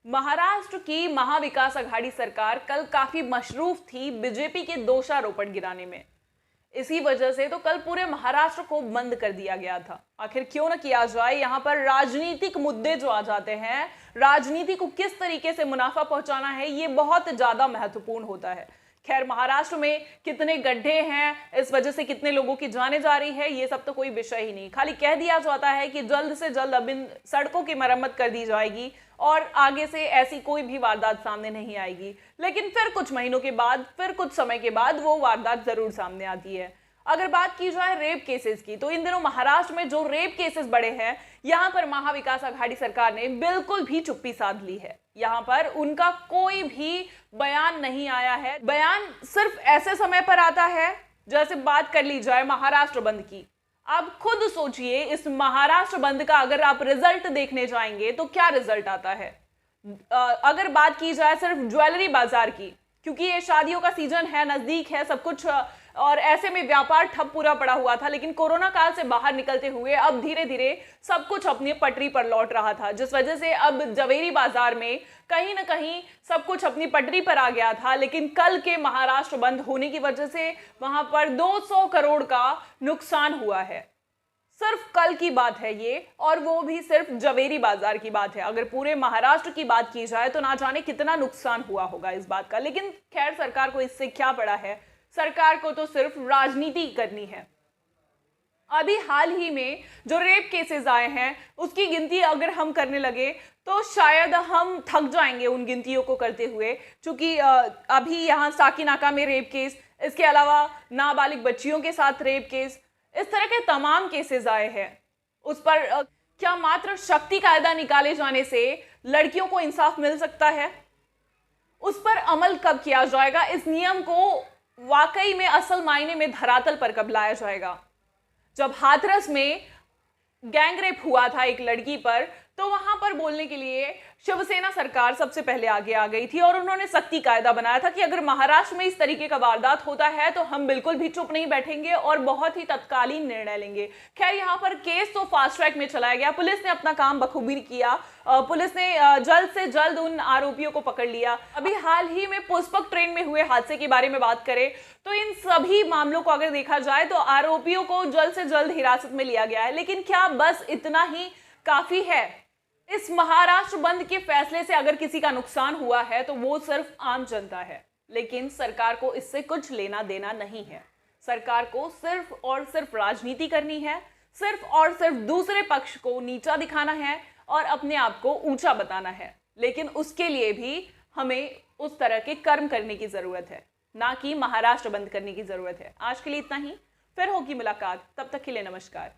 महाराष्ट्र की महाविकास आघाड़ी सरकार कल काफी मशरूफ थी बीजेपी के दोषारोपण गिराने में। इसी वजह से तो कल पूरे महाराष्ट्र को बंद कर दिया गया था। आखिर क्यों न किया जाए, यहाँ पर राजनीतिक मुद्दे जो आ जाते हैं, राजनीति को किस तरीके से मुनाफा पहुंचाना है, ये बहुत ज्यादा महत्वपूर्ण होता है। खैर, महाराष्ट्र में कितने गड्ढे हैं, इस वजह से कितने लोगों की जाने जा रही है, ये सब तो कोई विषय ही नहीं। खाली कह दिया जाता है कि जल्द से जल्द अब इन सड़कों की मरम्मत कर दी जाएगी और आगे से ऐसी कोई भी वारदात सामने नहीं आएगी। लेकिन फिर कुछ महीनों के बाद, फिर कुछ समय के बाद वो वारदात जरूर सामने आती है। अगर बात की जाए रेप केसेस की, तो इन दिनों महाराष्ट्र में जो रेप केसेस बढ़े हैं, यहां पर महाविकास आघाड़ी सरकार ने बिल्कुल भी चुप्पी साध ली है। यहां पर उनका कोई भी बयान नहीं आया है। बयान सिर्फ ऐसे समय पर आता है जैसे बात कर ली जाए महाराष्ट्र बंद की। अब खुद सोचिए, इस महाराष्ट्र बंद का अगर आप रिजल्ट देखने जाएंगे तो क्या रिजल्ट आता है। अगर बात की जाए सिर्फ ज्वेलरी बाजार की, क्योंकि ये शादियों का सीजन है, नजदीक है सब कुछ, और ऐसे में व्यापार ठप पूरा पड़ा हुआ था। लेकिन कोरोना काल से बाहर निकलते हुए अब धीरे धीरे सब कुछ अपनी पटरी पर लौट रहा था, जिस वजह से अब जवेरी बाजार में कहीं ना कहीं सब कुछ अपनी पटरी पर आ गया था। लेकिन कल के महाराष्ट्र बंद होने की वजह से वहां पर 200 करोड़ का नुकसान हुआ है। सिर्फ कल की बात है ये, और वो भी सिर्फ जवेरी बाजार की बात है। अगर पूरे महाराष्ट्र की बात की जाए तो ना जाने कितना नुकसान हुआ होगा इस बात का। लेकिन खैर, सरकार को इससे क्या पड़ा है, सरकार को तो सिर्फ राजनीति करनी है। अभी हाल ही में जो रेप केसेस आए हैं, उसकी गिनती अगर हम करने लगे तो शायद हम थक जाएंगे उन गिनतियों को करते हुए। क्योंकि अभी यहाँ साकीनाका में रेप केस, इसके अलावा नाबालिग बच्चियों के साथ रेप केस, इस तरह के तमाम केसेस आए हैं। उस पर क्या मात्र शक्ति कायदा निकाले जाने से लड़कियों को इंसाफ मिल सकता है? उस पर अमल कब किया जाएगा? इस नियम को वाकई में असल मायने में धरातल पर कब लाया जाएगा? जब हाथरस में गैंग रेप हुआ था एक लड़की पर, तो वहां पर बोलने के लिए शिवसेना सरकार सबसे पहले आगे आ गई थी और उन्होंने सख्ती कायदा बनाया था कि अगर महाराष्ट्र में इस तरीके का वारदात होता है तो हम बिल्कुल भी चुप नहीं बैठेंगे और बहुत ही तत्कालीन निर्णय लेंगे। खैर, यहाँ पर केस तो फास्ट ट्रैक में चलाया गया, पुलिस ने अपना काम बखूबी किया, पुलिस ने जल्द से जल्द उन आरोपियों को पकड़ लिया। अभी हाल ही में पुष्पक ट्रेन में हुए हादसे के बारे में बात करें तो इन सभी मामलों को अगर देखा जाए तो आरोपियों को जल्द से जल्द हिरासत में लिया गया है। लेकिन क्या बस इतना ही काफी है? इस महाराष्ट्र बंद के फैसले से अगर किसी का नुकसान हुआ है तो वो सिर्फ आम जनता है। लेकिन सरकार को इससे कुछ लेना देना नहीं है। सरकार को सिर्फ और सिर्फ राजनीति करनी है, सिर्फ और सिर्फ दूसरे पक्ष को नीचा दिखाना है और अपने आप को ऊंचा बताना है। लेकिन उसके लिए भी हमें उस तरह के कर्म करने की जरूरत है, ना कि महाराष्ट्र बंद करने की जरूरत है। आज के लिए इतना ही, फिर होगी मुलाकात, तब तक के लिए नमस्कार।